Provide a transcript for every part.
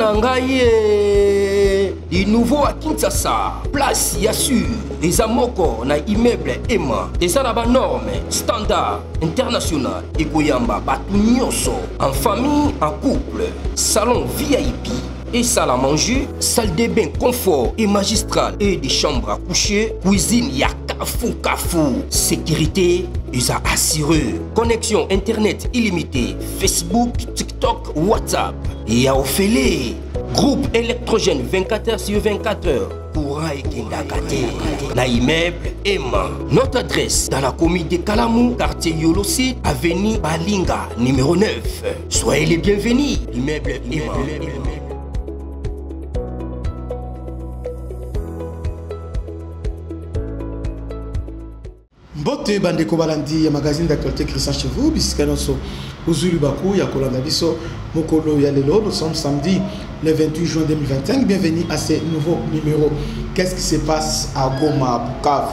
Nangaye, du nouveau à Kinshasa, place Yassur, des amoko na immeuble Emma, des arabes normes, standard, international, et Koyamba, Batunyoso, en famille, en couple, salon VIP. Et salle à manger, salle de bain confort et magistrale et des chambres à coucher, cuisine Kafou. Sécurité, ils ont assuré. Connexion internet illimitée, Facebook, TikTok, WhatsApp. Et à Ophélie, groupe électrogène 24h/24h. Courant et Kindakate. Na immeuble Emma. Notre adresse dans la commune de Kalamou, quartier Yolosi, avenue Balinga, numéro 9. Soyez les bienvenus. Immeuble Emma. Bote bandeko balandi ya magazine d'actualité Christian chez vous bisika noso uzulu baku ya kolanda biso mokolo ya lelo. Nous sommes samedi le 28 juin 2025. Bienvenue à ce nouveau numéro. Qu'est-ce qui se passe à Goma, Bukavu?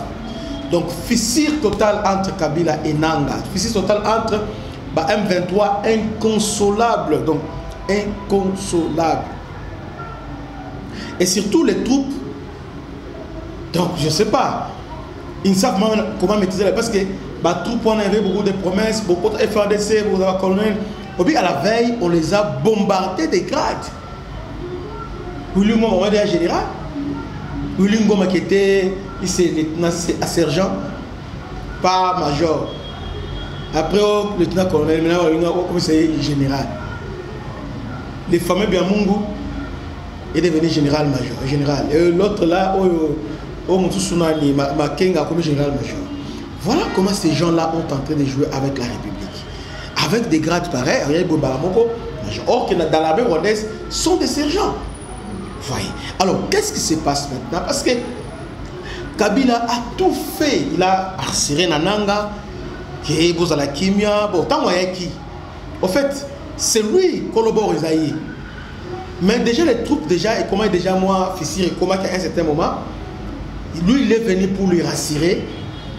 Donc fissure totale entre Kabila et Nanga. Fissure totale entre M23 inconsolable. Donc inconsolable. Et surtout les troupes. Donc je sais pas. Ils ne savent comment maîtriser parce que les troupes ont avait beaucoup de promesses, beaucoup de FADC, beaucoup de colonels. Et à la veille, on les a bombardés des grades. William Ngoma était général. William Ngoma qui était à sergent, pas major. Après, le lieutenant-colonel, maintenant, il est général. Les fameux Biamungu est devenu général-major. Général. Et l'autre là, voilà comment ces gens-là ont tenté de jouer avec la République. Avec des grades pareils, or que dans l'armée rwandaise sont des sergents. Voyez. Alors, qu'est-ce qui se passe maintenant? Parce que Kabila a tout fait. Il a harcelé Nananga, qui est à la Kimia, en fait, c'est lui qui collabore Isaïe. Mais déjà, les troupes, déjà, et comment déjà moi, Fissir, et comment qu'à un certain moment, lui, il est venu pour lui rassurer,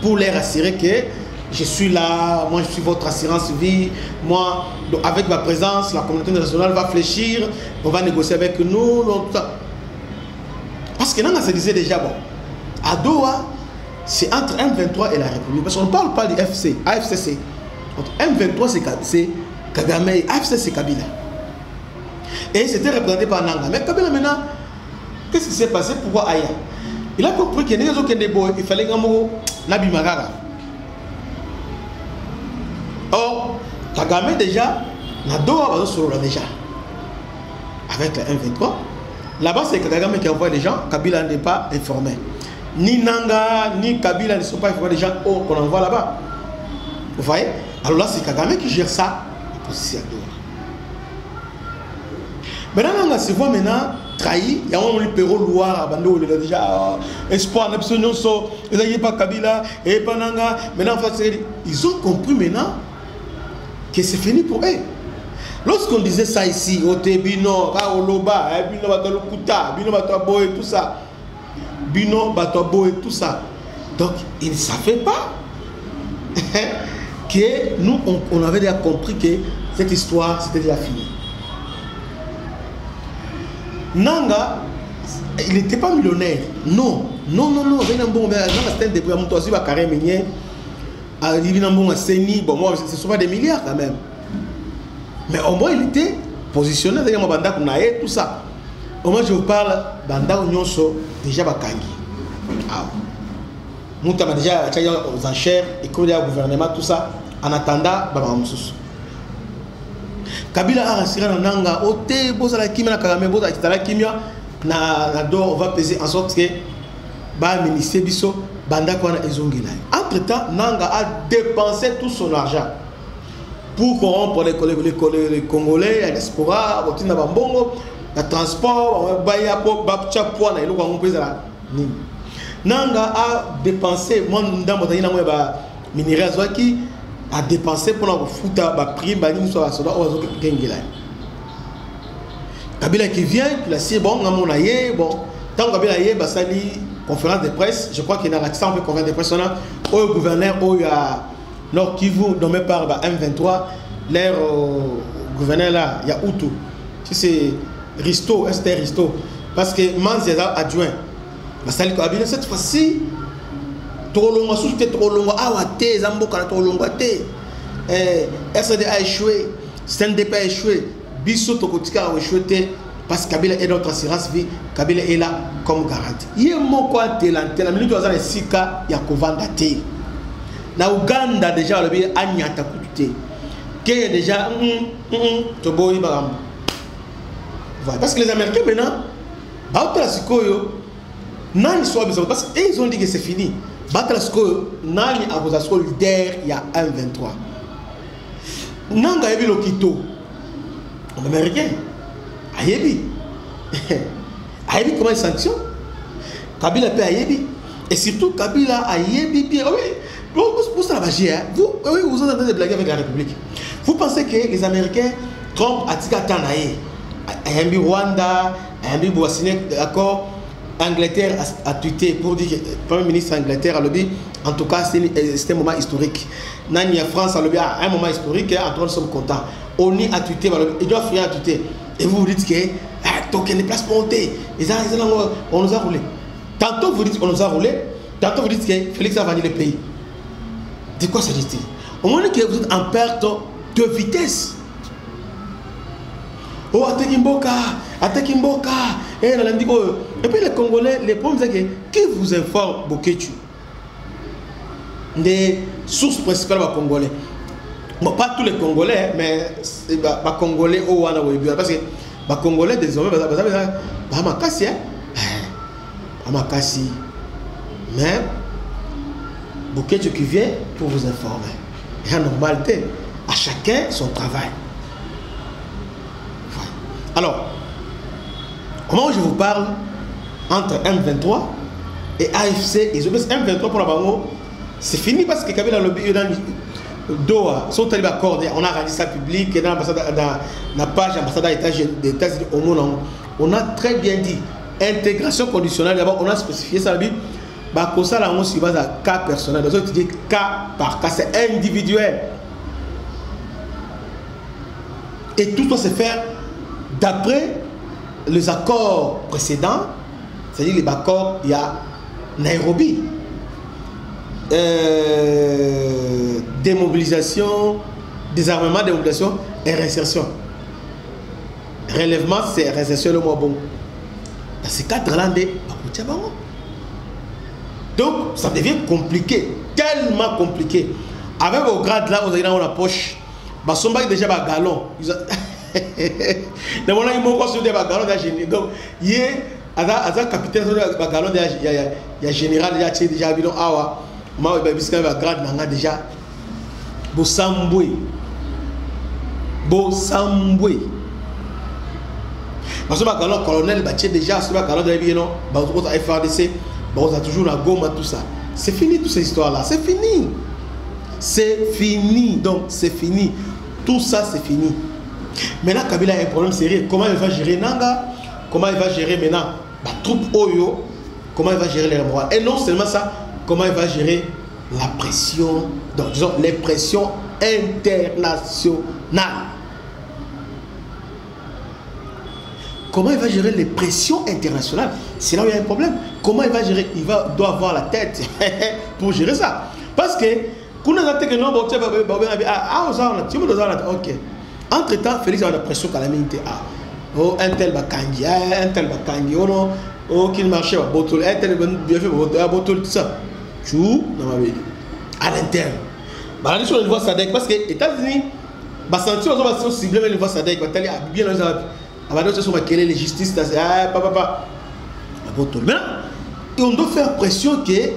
pour les rassurer que je suis là, moi je suis votre assurance vie, moi, donc avec ma présence, la communauté nationale va fléchir, on va négocier avec nous. Donc, parce que là, on se disait déjà, bon, à Doha, c'est entre M23 et la République. Parce qu'on ne parle pas du AFCC. Entre M23, c'est Kagame, et AFC, c'est Kabila. Et c'était représenté par Nanga. Mais Kabila, maintenant, qu'est-ce qui s'est passé? Pourquoi Aya? Il a compris qu'il fallait que Nabi Magara. Or, Kagame déjà, Nadoa va déjà. Avec la M23. Là-bas, c'est Kagame qui envoie les gens. Kabila n'est pas informé. Ni Nanga, ni Kabila ne sont pas informés des gens qu'on envoie là-bas. Vous voyez? Alors là, c'est Kagame qui gère ça. Aussi à Doha. Maintenant, Nanga se voit maintenant trahi. Il y a un Péro Loire, il a déjà espoir, ils n'ont pas Kabila, et pas Nanga. Maintenant, ils ont compris maintenant que c'est fini pour eux. Lorsqu'on disait ça ici, au Bino, Oloba, Bino Batalokuta, Bino Batabo et tout ça, Bino Batabo et tout ça, donc ils ne savaient pas que nous, on avait déjà compris que cette histoire, c'était déjà fini. Nanga, il n'était pas millionnaire. Non. C'était un début. Bon, moi, ce ne sont pas des milliards quand même. Mais au moins, il était positionné dans tout ça. Au moins, je vous parle, Banda Onyonso, déjà Bakangi. Nous avons déjà aux enchères, et comme il y a le gouvernement, tout ça, en attendant, Bamamoussous. Kabila a rassuré Nanga, Ote, Bozala Kimia, Kagame, Bozala Kimia, on va peser en sorte que le ministère Bisso, Banda Kwana Ezongila. Entre-temps, Nanga a dépensé tout son argent pour corrompre les Congolais, la diaspora, le transport, Nanga a dépensé, moi, dans mon minerai Azwaki, a dépensé pour la foutre la prime Kabila qui vient, il a dit bon, tant que Kabila y basali conférence de presse, je crois qu'il y a l'accent de conférence de presse, au gouverneur, au Nord Kivu, nommé par M23, l'air gouverneur là, il y a Outou. C'est Risto, c'était Risto. Parce que Manzi est adjoint. Cette fois-ci, trop long, Awate, Zamboka, trop long, SAD a échoué, SNDP a échoué, Bissot Tokotika a échoué, parce que Kabila est notre assurance vie, Kabila est là comme garantie. Il y a mon côté, la minute où on a 6 cas, il y a Kovanda T. Na Uganda, déjà, le pays a Nyata Kouté. Qui est déjà, Toboy Baram. Parce que les Américains maintenant, Bautlasikoyo, Nani soit besoin, parce qu'ils ont dit que c'est fini. Bautlasikoyo, Nani a posé son leader, il y a 1-23. Nanga Yebi Lokito, Américain, Ayebi. Ayebi comment il sanctionne? Kabila peut Ayebi. Et surtout, Kabila Ayebi bien. Oui, pour ça, vous entendez des blagues avec la République. Vous pensez que les Américains, Trump a tika Tanaï, Ayambi Rwanda, Ayambi Boassine, d'accord, Angleterre a tweeté pour dire que le Premier ministre d'Angleterre a lobby, en tout cas, c'était un moment historique. Nani a France a lobby à un moment historique, en tout cas, nous sommes contents. ONI a tweeté, il doit faire tweeter. Et vous vous dites que, token les places pour monter, on nous a roulé. Tantôt vous dites qu'on nous a roulé, tantôt vous dites que Félix a vanné le pays. De quoi s'agit-il? Au moment que vous êtes en perte de vitesse. Oh, Atekimboka. Et puis les Congolais, les problèmes c'est que qui vous informe Boketu? Des sources principales des Congolais. Bon, pas tous les Congolais, mais les Congolais au Wana parce que les Congolais désormais, Bamakassi, Bamakassi. Mais Boketu qui vient pour vous informer. Et en normalité, à chacun son travail. Alors, au moment où je vous parle, entre M23 et AFC, et M23 pour la Bango, c'est fini parce que Kabila lobby dans Doha, sont allés accorder, on a rendu ça public, dans la page ambassadeur des États-Unis au monde, on a très bien dit, intégration conditionnelle, d'abord on a spécifié ça, bah, ça là, on se base à cas personnel, les autres disent cas par cas, c'est individuel. Et tout doit se faire d'après les accords précédents, c'est-à-dire les accords, il y a Nairobi, démobilisation, désarmement, démobilisation et réinsertion. Relèvement, c'est réinsertion le moins bon. Dans ces cadres-là, donc ça devient compliqué, tellement compliqué. Avec vos grades là, vous avez dans la poche, bah, son bac déjà bas galon. Donc, il y a capitaine de galon, il y a général, il y a déjà vu awa, moi il y a grade déjà Bosamboué. Parce que le colonel a déjà sur le galon de la FRDC, on a toujours la gomme, tout ça. C'est fini toute cette histoire là, c'est fini. C'est fini, donc c'est fini. Tout ça c'est fini. Maintenant, Kabila a un problème sérieux. Comment il va gérer Nanga? Comment il va gérer maintenant la troupe Oyo? Comment il va gérer les morales? Et non seulement ça, comment il va gérer la pression, donc disons les pressions internationales. Comment il va gérer les pressions internationales? C'est là où il y a un problème. Comment il va gérer? Doit avoir la tête pour gérer ça. Parce que, ok. Entre-temps, Félix a la pression qu'à la minute. Oh, un tel bakangi, oh non, oh, qui marchait, un tel bien fait, tout ça. Tout, à l'interne. Bah, la niveau SADC, parce que les États-Unis, bah, sentir aux ciblés, le niveau SADC, bah, bien les justices, papa. Maintenant, on doit faire pression que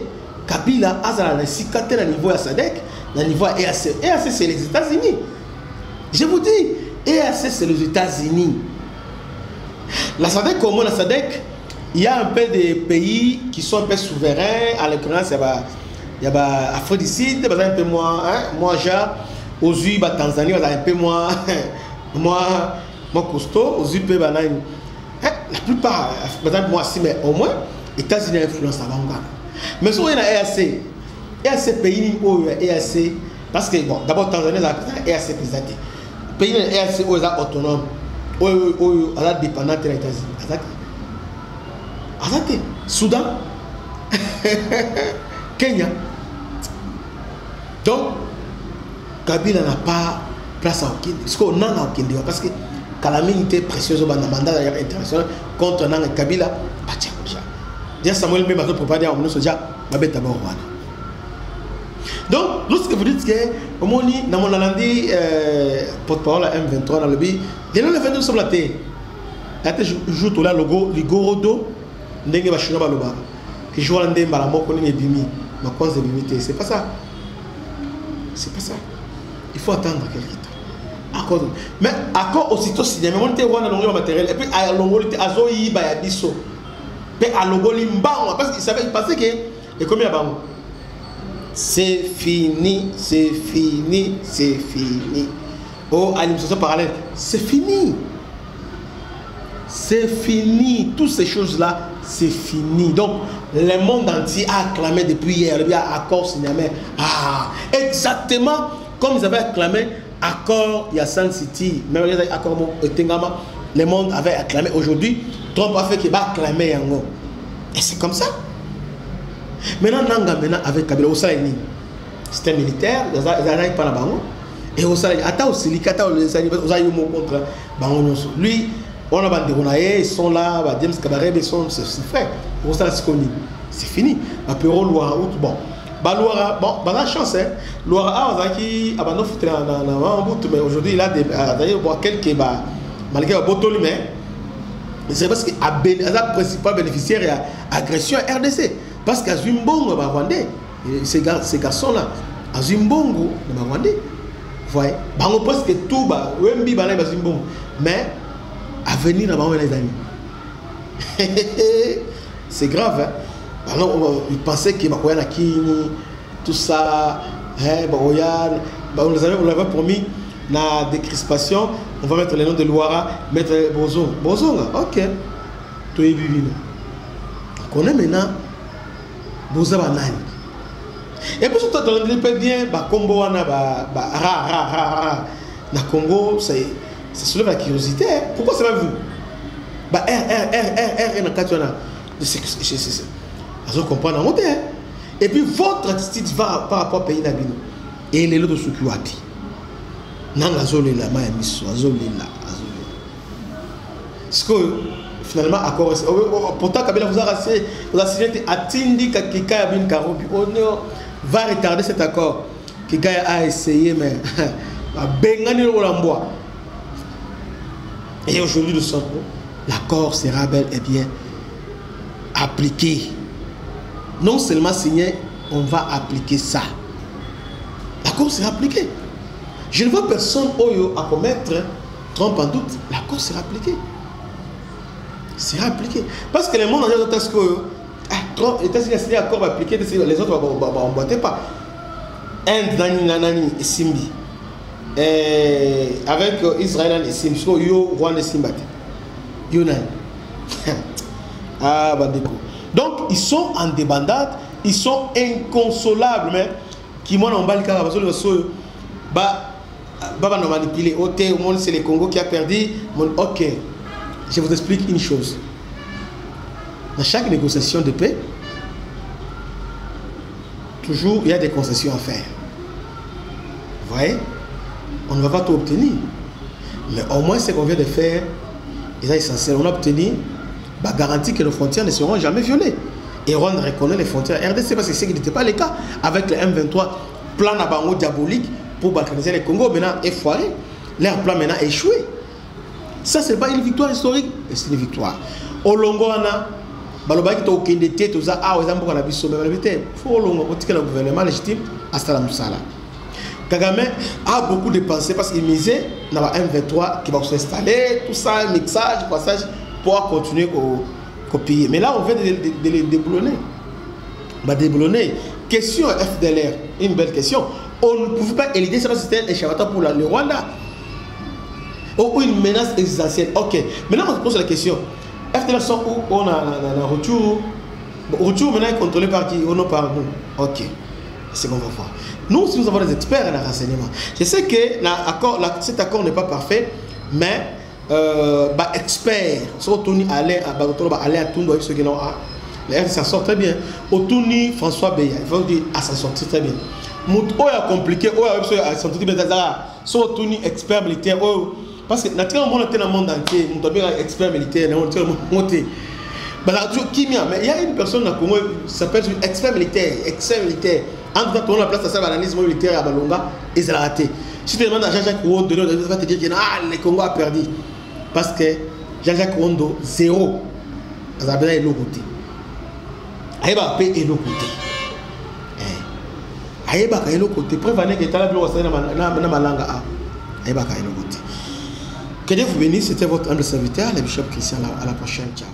Kabila a la cicatrice à niveau SADC, à niveau EAC. EAC, c'est les États-Unis. Je vous dis, EAC, c'est les États-Unis. La SADC, comme la SADC, il y a un peu de pays qui sont un peu souverains. À l'occurrence, il y a l'Afrique du Sud, un peu moins, moins genre, aux US, Tanzanie, un peu moins costaud, aux US, la plupart, moi aussi, mais au moins, les États-Unis influencent la Ghana. Mais si on a EAC, EAC pays, EAC, parce que, bon, d'abord, Tanzanie, EAC présenté. Pays EAC, autonome. à la dépendante des États-Unis. Soudan, Kenya. Donc, Kabila n'a pas place à aucun. Parce qu'on a aucun. Parce que calamité précieuse au mandat international contre Nang Kabila, déjà Samuel même a préparé à mon soja, ma bête d'abord. Donc, lorsque vous dites que, au moment où dans mon Alandi, porte-parole à M23 dans le pays, les gens le 22 sur la terre. La terre joue tout là, le Gorodo, Ndenge Bachina Baloba, qui joue à l'Andé, Malamo, Koné Bimi, ma cause de limité. C'est pas ça. C'est pas ça. Il faut attendre quelques temps. Accord. Mais accord aussitôt signé, mais on était roi dans le matériel, et puis à l'ongoli, à Zoï, Bayabiso, puis à l'ongoli, parce qu'il pensait que, et combien de c'est fini, c'est fini, c'est fini. Oh, administration parallèle, c'est fini. C'est fini. Toutes ces choses-là, c'est fini. Donc, le monde entier a acclamé depuis hier. Il y a accord signé. Ah, exactement comme ils avaient acclamé accord Yassan City. Même les accords Tengama, le monde avait acclamé. Aujourd'hui, Trump a fait qu'il va acclamer Yango. Et c'est comme ça. Maintenant, Nanga, avec Kabila, c'était un militaire, ils n'arrivent pas là-bas. Et au Salé, Ata aussi, les Kata, les animaux, contre Bangon. Lui, on a bandé, ils sont là, James Kabaré, ils sont ses frères. Au Salé, c'est fini. Après, Loira, bon. Loira, bon, la chance, hein. Loira, qui a bandé dans bout, mais aujourd'hui, il a d'ailleurs quelques, malgré un beau taux, mais c'est parce que le principal bénéficiaire est agression à RDC. Parce qu'à Zimbongo, Rwandais, ces garçons-là, à Zimbongo, Rwandais, vous voyez, on pense que tout, mais à venir dans les amis. C'est grave, hein? Alors, ils pensaient que tout ça, on l'avait promis, la décrispation, on va mettre le nom de Loira, mettre Bozon. Bozon, ok. Tout est bibi. On connaît maintenant. Et puis surtout dans le pays bien, Congo, na Congo, ça soulève la curiosité. Pourquoi c'est pas vous? Je comprends la montée. Et puis votre attitude va par rapport au pays d'Abino. Et les lots de Sukuapi. Nanga Zolela, Mayamiso, Zolela. Parce que finalement, accord. Pourtant, Kabila vous a signé Atindi Kika Yabin Karobi. On va retarder cet accord. Kika a essayé, mais Bengani Rolamboa. Et aujourd'hui, nous sommes l'accord sera bel et bien appliqué. Non seulement signé, on va appliquer ça. L'accord sera appliqué. Je ne vois personne à commettre Trump en doute. L'accord sera appliqué. Sera appliqué. Parce que le monde entier attend ce que les États-Unis ont signé l'accord appliqué, les autres ne emboîter pas. Inde, Nani, et Simbi. Avec Israël et Simbi. Yo, Rwanda et Simbi. Yo, Nani. Ah, Bandeko. Donc, ils sont en débandade, ils sont inconsolables, mais qui m'ont emballé car parce que Baba nous manipulé. Au monde, c'est le Congo qui a perdu. Ok, je vous explique une chose. Dans chaque négociation de paix, toujours il y a des concessions à faire. Vous voyez, on ne va pas tout obtenir, mais au moins ce qu'on vient de faire est essentiel. On a obtenu la garantie que nos frontières ne seront jamais violées. Et on reconnaît les frontières RDC parce que ce qui n'était pas le cas avec le M23, plan Nabango diabolique pour balkaniser le Congo, maintenant est foiré. Leur plan maintenant est échoué. Ça, ce n'est pas une victoire historique, c'est une victoire. Au Longoana, Balobaki to Kendete, tout ça, ah, aux Ambo la Bissau, mais la vérité, il faut que le gouvernement légitime à Salamsala. Kagame a beaucoup dépensé parce qu'il misait dans la M23 qui va s'installer, tout ça, mixage, passage, pour continuer à copier. Mais là, on vient de les déboulonner. Déboulonner. Question FDLR, une belle question. On ne pouvait pas éliminer ça, c'était un échappatoire pour le Rwanda. Ou une menace existentielle. Ok. Maintenant, on se pose la question. FDLR sont où? On a retour. Retour maintenant est contrôlé par qui? On a par nous. Ok. C'est ce qu'on va voir. Nous, si nous avons des experts en renseignement, je sais que cet accord n'est pas parfait, mais expert sur Tony Alain à Tundo avec ce qui l'ont ça sort très bien. Otuni François Beya, il faut dire ça sortir très bien. Mout a compliqué, a sorti bien sur Otuni expert militaire parce que naturellement on est dans le monde entier, on doit expert militaire, on est monté. Mais il y a une personne à Congo qui s'appelle expert militaire. En tout cas, on a la place à ça, l'analyse militaire à Balonga et c'est raté. Si tu demandes à Jean-Jacques Rondo, il va te dire que le Congo a perdu. Parce que Jean-Jacques Rondo, 0. Ça a bien été l'autre côté. Aïba paye l'autre côté. Aïba paye l'autre côté. Prévenez que tu as la blonde dans ma langue. Aïba paye l'autre côté. Que Dieu vous bénisse, c'était votre humble serviteur, le bishop Christian. À la prochaine. Ciao.